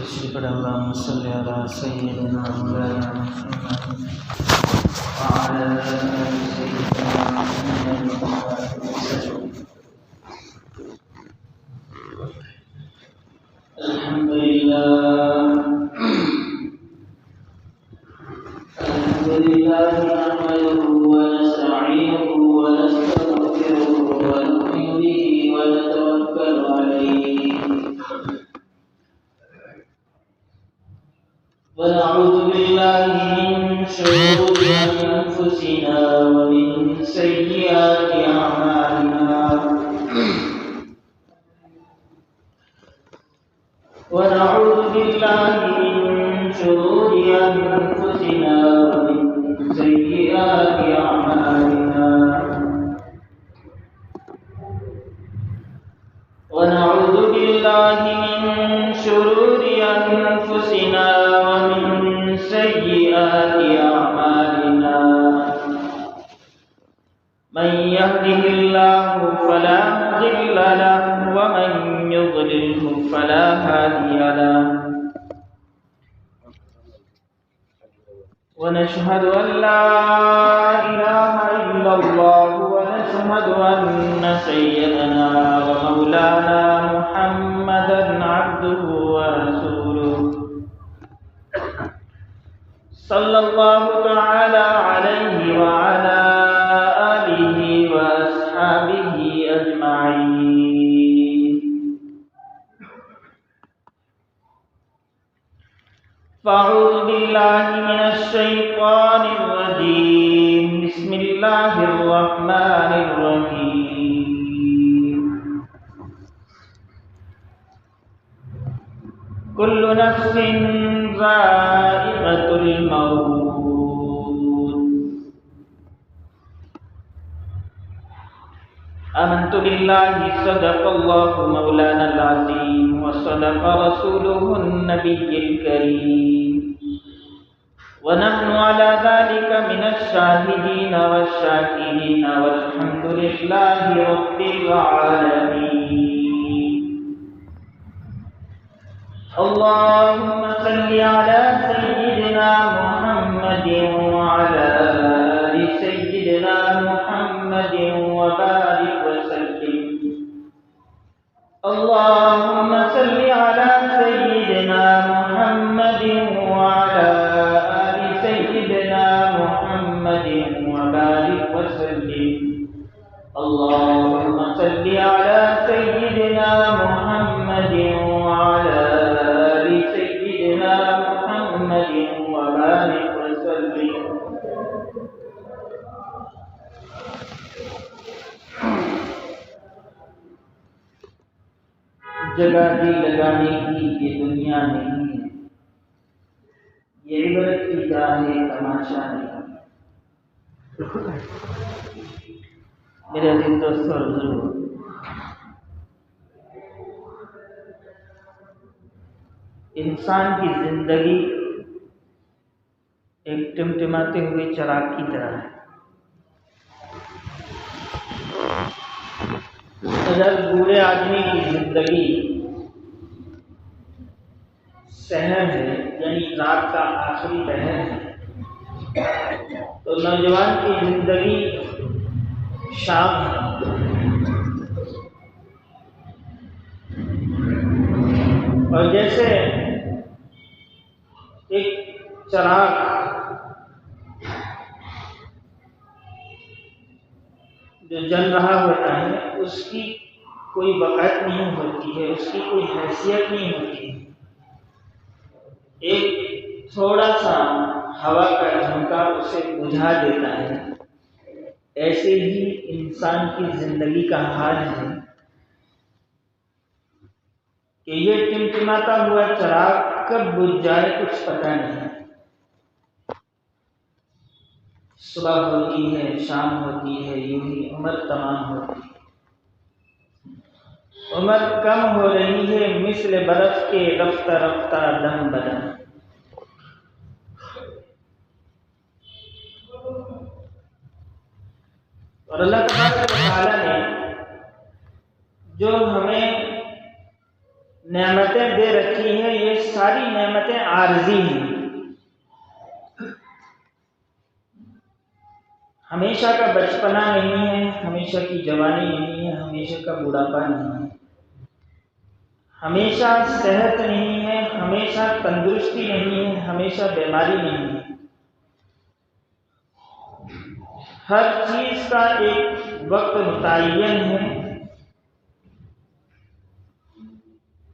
تشریف اللهم صل على سيدنا مولانا محمد وعلى آل سيدنا محمد وسلم. الحمد لله نحمده ونستعينه ونستغفره ونؤمن به ونتوكل عليه ونعوذ بالله من شرور أنفسنا ومن سيئات أعمالنا ونعوذ بالله من شرور أنفسنا ومن سيئات أعمالنا ونعوذ بالله من شرور أنفسنا ومن سيئات أعمالنا من يهده الله فلا مضل له ومن يضلله فلا هادي له ونشهد أن لا إله إلا الله ونشهد أن سيدنا ومولانا محمدا عبده ورسوله صلى الله تعالى عليه وعلى آله وأصحابه أجمعين. فأعوذ بالله من الشيطان الرجيم. بسم الله الرحمن الرحيم. كل نفس ذائقة الموت. آمنت بالله صدق الله مولانا العظيم وصدق رسوله النبي الكريم ونحن على ذلك من الشاهدين والشاكرين والحمد لله رب العالمين. اللهم صل على سيدنا محمد وعلى آل سيدنا محمد وبارك وسلم. اللهم صل على سيدنا محمد وعلى آل سيدنا محمد وبارك وسلم. اللهم صل على سيدنا محمد وعلى آل سيدنا محمد وبارك وسلم. جگہ دی لگانے کی یہ دنیا نہیں ہے، یہ عبرت کی جا ہے، تماشا نہیں. میرے عزیز دوستو اور بزرگوں، انسان کی زندگی ایک ٹمٹماتے ہوئے چراغ کی طرح ہے. اگر بوڑھے آدمی کی زندگی سحر ہے، یعنی رات کا آخری پہر ہے، تو نوجوان کی زندگی شام ہے. اور جیسے ایک چراغ جو جل رہا ہوتا ہے، اس کی کوئی بقائت نہیں ہوتی ہے، اس کی کوئی حیثیت نہیں ہوتی ہے. ایک تھوڑا سا ہوا کا جھونکا اسے بجھا دیتا ہے. ایسے ہی انسان کی زندگی کا حال ہے کہ یہ ٹمٹماتا ہوا چراغ کب بجھ جائے کچھ پتہ نہیں. صبح ہوتی ہے، شام ہوتی ہے، یوں ہی عمر تمام ہوتی ہے. عمر کم ہو رہی ہے مثل برف کے رفتہ رفتہ دم بدم. اور اللہ تبارک و تعالیٰ نے جو ہمیں نعمتیں دے رکھی ہیں یہ ساری نعمتیں عارضی ہیں، ہمیشہ کا بچپنا نہیں ہے، ہمیشہ کی جوانی نہیں ہے، ہمیشہ کا بڑھاپا نہیں ہے، ہمیشہ صحت نہیں ہے، ہمیشہ تندرستی نہیں ہے، ہمیشہ بیماری نہیں ہے۔ ہر چیز کا ایک وقت متعین ہے،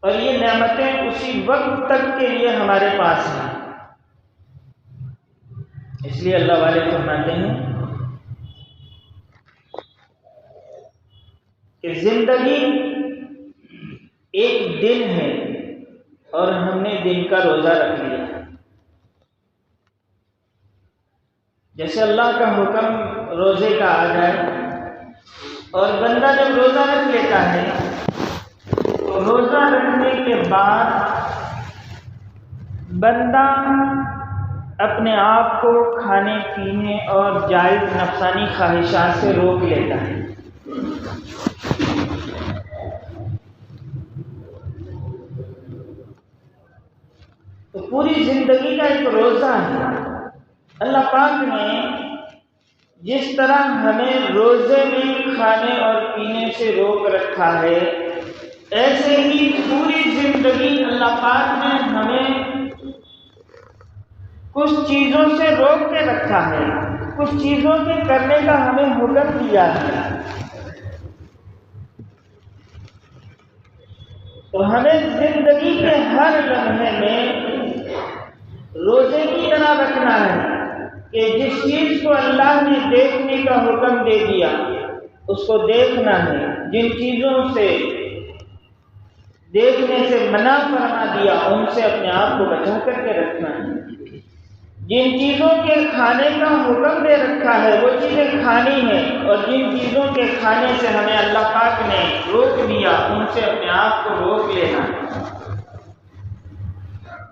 اور یہ نعمتیں اسی وقت تک کے لیے ہمارے پاس ہیں۔ اس لیے اللہ والے فرماتے ہیں کہ زندگی ایک دن ہے اور ہم نے دن کا روزہ رکھ لیا۔ جیسے اللہ کا حکم روزے کا آ جائے اور بندہ جب روزہ رکھ لیتا ہے تو روزہ رکھنے کے بعد بندہ اپنے آپ کو کھانے پینے اور جائز نفسانی خواہشات سے روک لیتا ہے۔ تو پوری زندگی کا ایک روزہ ہے۔ اللہ پاک نے جس طرح ہمیں روزے میں کھانے اور پینے سے روک رکھا ہے، ایسے ہی پوری زندگی اللہ پاک نے ہمیں کچھ چیزوں سے روک کے رکھا ہے، کچھ چیزوں کے کرنے کا ہمیں حکم دیا ہے۔ تو ہمیں زندگی کے ہر لمحے میں روزے کی طرح رکھنا ہے کہ جس چیز کو اللہ نے دیکھنے کا حکم دے دیا اس کو دیکھنا ہے، جن چیزوں سے دیکھنے سے منع فرما دیا ان سے اپنے آپ کو بچا کر کے رکھنا ہے، جن چیزوں کے کھانے کا حکم دے رکھا ہے وہ چیزیں کھانی ہیں، اور جن چیزوں کے کھانے سے ہمیں اللہ پاک نے روک دیا ان سے اپنے آپ کو روک لینا ہے۔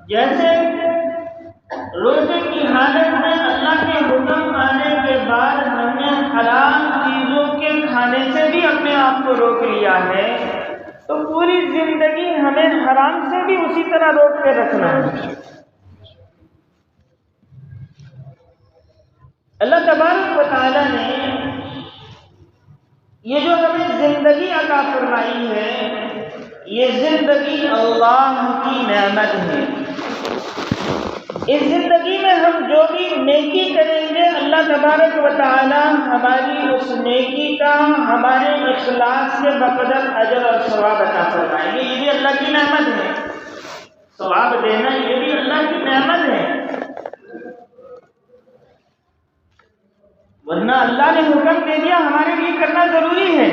جیسے روزے کی حالت میں اللہ کے حکم آنے کے بعد ہم نے حرام چیزوں کے کھانے سے بھی اپنے آپ کو روک لیا ہے، تو پوری زندگی ہمیں حرام سے بھی اسی طرح روک کے رکھنا ہے۔ اللہ تبارک و تعالیٰ نے یہ جو ہمیں زندگی عطا فرمائی ہے، یہ زندگی اللہ کی نعمت ہے۔ اس زندگی میں ہم جو بھی نیکی کریں گے اللہ تبارک و تعالیٰ ہماری اس نیکی کا ہمارے اخلاص کے بقدر اجر اور ثواب عطا فرمائیں گے۔ یہ بھی اللہ کی نعمت ہے، ثواب دینا یہ بھی اللہ کی نعمت ہے، ورنہ اللہ نے حکم دے دیا ہمارے لیے کرنا ضروری ہے،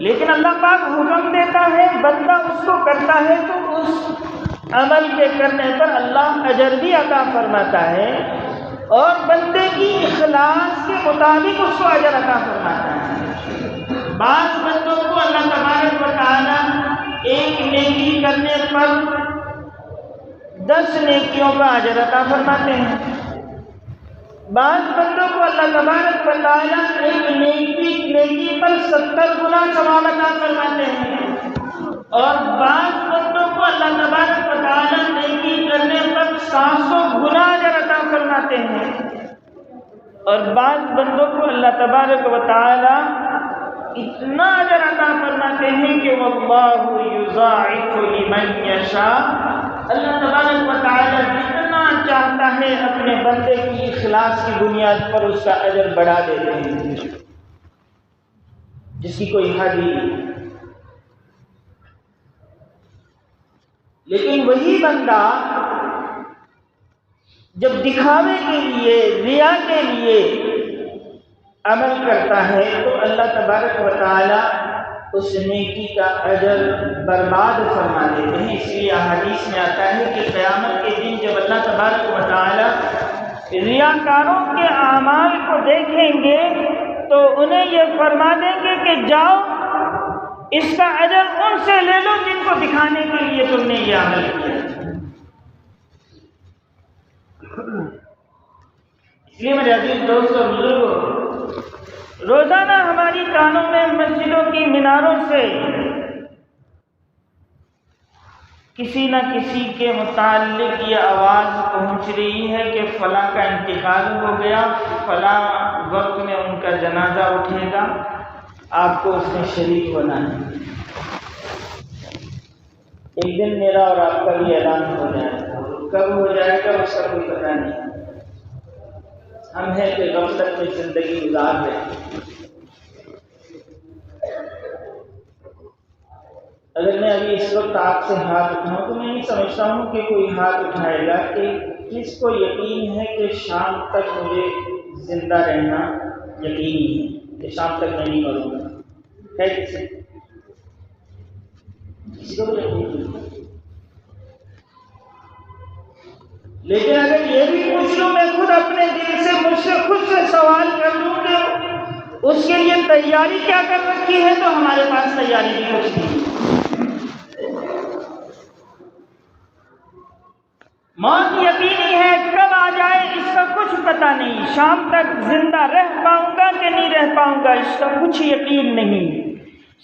لیکن اللہ پاک حکم دیتا ہے بندہ اس کو کرتا ہے تو اس عمل کے کرنے پر اللہ اجر بھی عطا فرماتا ہے، اور بندے کی اخلاص کے مطابق اس کو اجر عطا فرماتا ہے۔ بعض بندوں کو اللہ تبارک و تعالیٰ ایک نیکی کرنے پر 10 نیکیوں کا اجر عطا فرماتے ہیں، بعض بندوں کو اللہ تبارک و تعالیٰ ایک نیکی پر 70 گنا ثواب عطا فرماتے ہیں، اور بعض بندوں کو اللہ تبارک و تعالیٰ نیکی کرنے پر 700 گنا اجر عطا فرماتے ہیں، اور بعض بندوں کو اللہ تبارک و تعالیٰ اتنا اجر عطا فرماتے ہیں کہ واللہ یضاعف لمن یشاء، اللہ تبارک و تعالیٰ جتنا چاہتا ہے اپنے بندے کی اخلاص کی بنیاد پر اس کا اجر بڑھا دیتے ہیں، جس کی کوئی حد ہی نہیں۔ لیکن وہی بندہ جب دکھاوے کے لیے، ریا کے لیے عمل کرتا ہے تو اللہ تبارک و تعالیٰ اس نیکی کا اجر برباد فرما دیتے ہیں۔ اس لیے احادیث میں آتا ہے کہ قیامت کے دن جب اللہ تبارک و تعالیٰ ریاکاروں کے اعمال کو دیکھیں گے تو انہیں یہ فرما دیں گے کہ جاؤ اس کا اجر ان سے لے لو جن کو دکھانے کے لیے تم نے یہ عمل کیا۔ اس لیے میرے عزیز دوست اور بزرگوں، روزانہ ہماری کانوں میں مسجدوں کی میناروں سے کسی نہ کسی کے متعلق یہ آواز پہنچ رہی ہے کہ فلاں کا انتقال ہو گیا، فلاں وقت میں ان کا جنازہ اٹھے گا، آپ کو اس میں شریک ہونا ہے۔ ایک دن میرا اور آپ کا بھی اعلان ہو جائے گا، کب ہو جائے گا اس کا کوئی پتہ نہیں۔ ہم ہیں کہ غفلت میں زندگی گزار رہے ہیں۔ اگر میں ابھی اس وقت آپ سے ہاتھ اٹھاؤں تو میں نہیں سمجھتا ہوں کہ کوئی ہاتھ اٹھائے گا کہ کس کو یقین ہے کہ شام تک مجھے زندہ رہنا یقینی ہے، کہ شام تک میں نہیں مروں گا، ہے کسی کو بھی یقین نہیں۔ لیکن اگر یہ بھی پوچھ لوں، میں خود اپنے دل سے مجھ سے خود سے سوال کر لوں کہ اس کے لیے تیاری کیا کر رکھی ہے، تو ہمارے پاس تیاری بھی کچھ نہیں۔ موت یقینی ہے، کب آ جائے اس کا کچھ پتہ نہیں۔ شام تک زندہ رہ پاؤں گا کہ نہیں رہ پاؤں گا اس کا کچھ یقین نہیں۔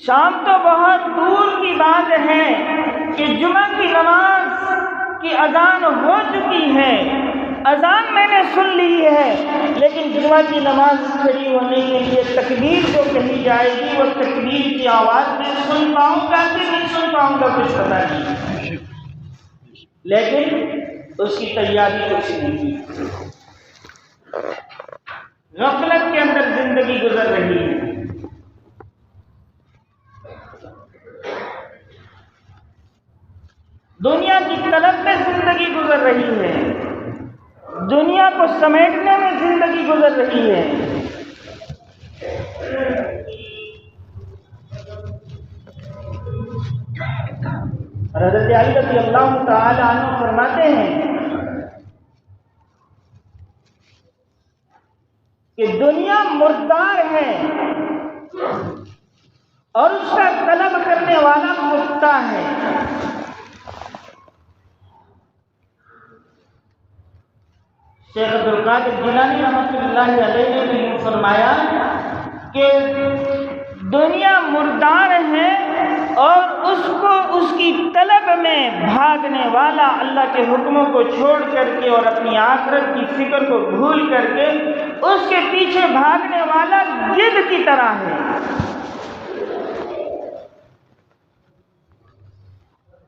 شام تو بہت دور کی بات ہے کہ جمعہ کی نماز کی اذان ہو چکی ہے، اذان میں نے سن لی ہے، لیکن جمعہ کی نماز کھڑی ہونے کے لیے تکبیر جو کہی جائے گی، وہ تکبیر کی آواز میں سن پاؤں گا کہ نہیں سن پاؤں گا کچھ پتہ نہیں، لیکن اس کی تیاری کچھ نہیں کی۔ غفلت کے اندر زندگی گزر رہی ہے۔ دنیا کی طلب میں زندگی گزر رہی ہے، دنیا کو سمیٹنے میں زندگی گزر رہی ہے۔ حضرت علی رضی اللہ تعالی عنہ فرماتے ہیں کہ دنیا مردار ہے اور اس کا طلب کرنے والا مفتا ہے۔ شیخ عبدالقادر جیلانی رحمۃ اللہ علیہ نے بھی فرمایا کہ دنیا مردار ہے اور اس کو اس کی طلب میں بھاگنے والا، اللہ کے حکموں کو چھوڑ کر کے اور اپنی آخرت کی فکر کو بھول کر کے اس کے پیچھے بھاگنے والا گدھ کی طرح ہے۔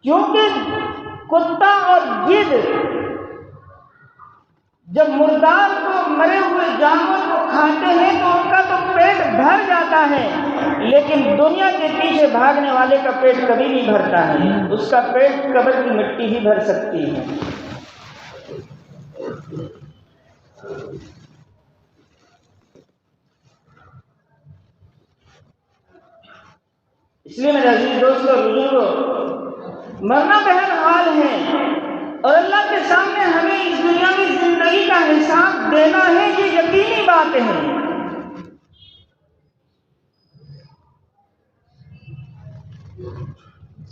کیونکہ کتا اور گدھ جب مردار کو، مرے ہوئے جانور کو کھاتے ہیں تو ان کا تو پیٹ بھر جاتا ہے، لیکن دنیا کے پیچھے بھاگنے والے کا پیٹ کبھی نہیں بھرتا ہے، اس کا پیٹ قبر کی مٹی ہی بھر سکتی ہے۔ اس لیے میرے عزیز دوستو اور بزرگوں، مرنا بہرحال ہے اور اللہ کے سامنے ہمیں اس دنیاوی زندگی کا حساب دینا ہے، یہ یقینی بات ہے۔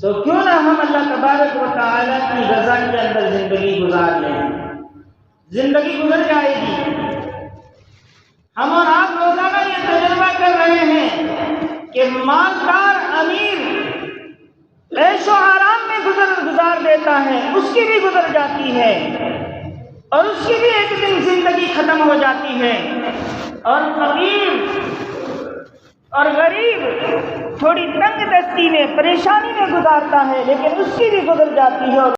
تو کیوں نہ ہم اللہ تبارک و تعالیٰ کی رضا کے اندر زندگی گزار لیں۔ زندگی گزر جائے گی۔ ہم اور آپ روزانہ یہ تجربہ کر رہے ہیں کہ مالدار امیر عیش و آرام میں گزار دیتا ہے، اس کی بھی گزر جاتی ہے اور اس کی بھی ایک دن زندگی ختم ہو جاتی ہے، اور فقیر اور غریب تھوڑی تنگ دستی میں، پریشانی میں گزارتا ہے، لیکن اس کی بھی گزر جاتی ہے اور